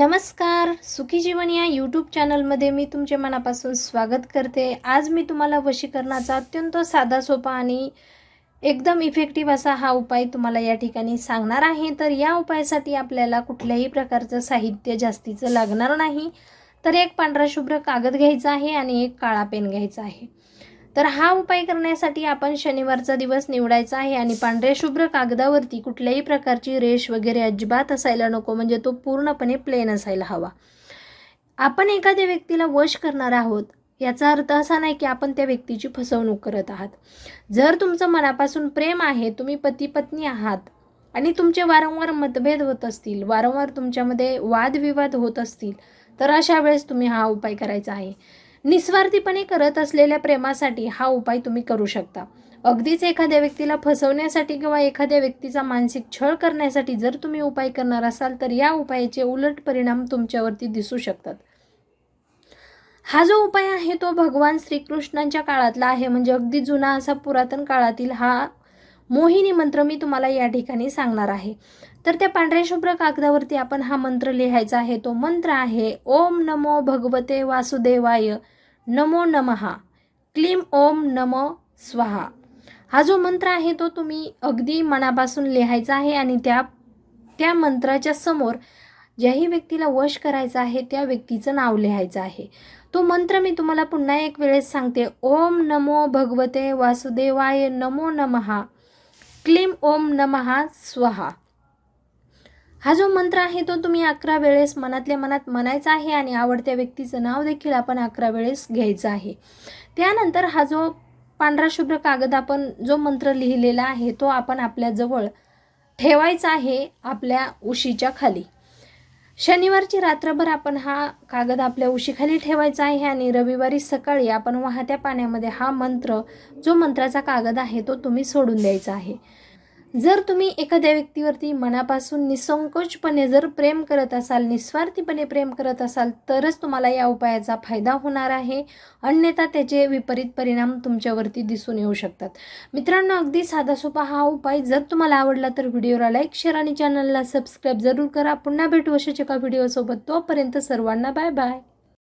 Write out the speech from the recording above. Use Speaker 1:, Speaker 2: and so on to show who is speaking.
Speaker 1: नमस्कार, सुखी जीवन या यूट्यूब चॅनलमध्ये मी तुमचे मनापासून स्वागत करते। आज मी तुम्हाला वशीकरणाचा अत्यंत साधा सोपा आणि एकदम इफेक्टिव्ह असा हा उपाय तुम्हाला या ठिकाणी सांगणार आहे। तर या उपायासाठी आपल्याला कुठल्याही प्रकारचं साहित्य जास्तीचं लागणार नाही। तर एक पांढरा शुभ्र कागद घ्यायचा आहे आणि एक काळा पेन घ्यायचा आहे। तर हा उपाय करण्यासाठी आपण शनिवारचा दिवस निवडायचा आहे आणि पांढऱ्या शुभ्र कागदावरती कुठल्याही प्रकारची रेष वगैरे अजिबात असायला नको, म्हणजे तो पूर्णपणे प्लेन असायला हवा। आपण एखाद्या व्यक्तीला वश करणार आहोत याचा अर्थ असा नाही की आपण त्या व्यक्तीची फसवणूक करत आहात। जर तुमचं मनापासून प्रेम आहे, तुम्ही पती पत्नी आहात आणि तुमचे वारंवार मतभेद होत असतील, वारंवार तुमच्यामध्ये वादविवाद होत असतील, तर अशा वेळेस तुम्ही हा उपाय करायचा आहे। निस्वार्थीपणे करत असलेल्या प्रेमासाठी हा उपाय तुम्ही करू शकता। अगदीच एखाद्या व्यक्तीला फसवण्यासाठी किंवा एखाद्या व्यक्तीचा मानसिक छळ करण्यासाठी जर तुम्ही उपाय करणार असाल तर या उपायाचे उलट परिणाम तुमच्यावरती दिसू शकतात। हा जो उपाय आहे तो भगवान श्रीकृष्णांच्या काळातला आहे, म्हणजे अगदी जुना असा पुरातन काळातील हा मोहिनी मंत्र मी तुम्हाला या ठिकाणी सांगणार आहे। तर त्या पांढऱ्या शुभ्र कागदावरती आपण हा मंत्र लिहायचा आहे। तो मंत्र आहे ओम नमो भगवते वासुदेवाय नमो नमः क्लीम ओम नमो स्वाहा। हा जो मंत्र आहे तो तुम्ही अगदी मनापासून लिहायचा आहे आणि त्या मंत्राच्या समोर ज्याही व्यक्तीला वश करायचं आहे त्या व्यक्तीचं नाव लिहायचं आहे। तो मंत्र मी तुम्हाला पुन्हा एक वेळेस सांगते, ओम नमो भगवते वासुदेवाय नमो नमः क्लीम ओम नमः स्वाहा। हा जो मंत्र आहे तो तुम्ही 11 वेळेस मनातल्या मनात म्हणायचा आहे आणि आवडत्या व्यक्तीचं नाव देखील आपण 11 वेळेस घ्यायचं आहे। त्यानंतर हा जो पांढरा शुभ्र कागद आपण जो मंत्र लिहिलेला आहे तो आपण आपल्या जवळ ठेवायचा आहे, आपल्या उशीच्या खाली। शनिवारची रात्रभर आपण हा कागद आपल्या उशीखाली ठेवायचा आहे आणि रविवारी सकाळी आपण वाहत्या पाण्यामध्ये हा मंत्र जो मंत्राचा कागद आहे तो तुम्ही सोडून द्यायचा आहे। जर तुम्ही एखाद्या व्यक्तीवरती मनापासून निसंकोचपणे जर प्रेम करत असाल, निस्वार्थीपणे प्रेम करत असाल तरच तुम्हाला या उपायाचा फायदा होणार आहे, अन्यथा त्याचे विपरीत परिणाम तुमच्यावरती दिसून येऊ शकतात। मित्रांनो, अगदी साधा सोपा हा उपाय जर तुम्हाला आवडला तर व्हिडिओला लाईक, शेअर आणि चॅनलला सबस्क्राईब जरूर करा। पुन्हा भेटू अशाच एका व्हिडिओसोबत, तोपर्यंत सर्वांना बाय बाय।